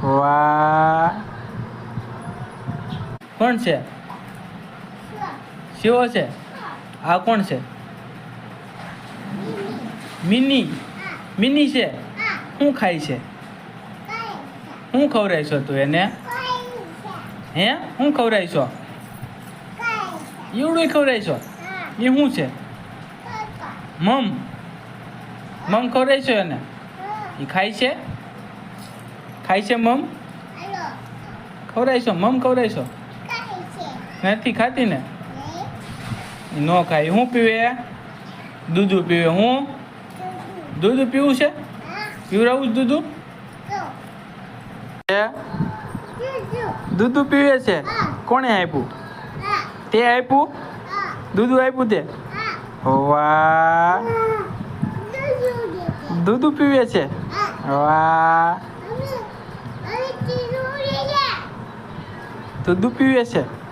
વાહ. કોણ છે? શિવો છે. આ કોણ છે? મિની. મિની છે. શું ખાય છે? શું ખવડાવીશો તું એને? હે શું ખવડાવીશો? એવડું ખવડાવીશો? એ શું છે? મમ. મમ ખવડાવીશો એને? એ ખાય છે? ખાય છે મમ? ખવડાવીશો? મમ ખવડાવીશો? નથી ખાતી ને? ન ખાય. શું પીવે? દૂધ પીવે. હું દૂધ પીવું છે? પીવડાવું દૂધ? દૂધ પીવે છે. કોણે આપ્યું? તે આપ્યું? દૂધ આપ્યું તે? વાહ. દૂધ પીવે છે. વાહ. દૂધ પીવે છે.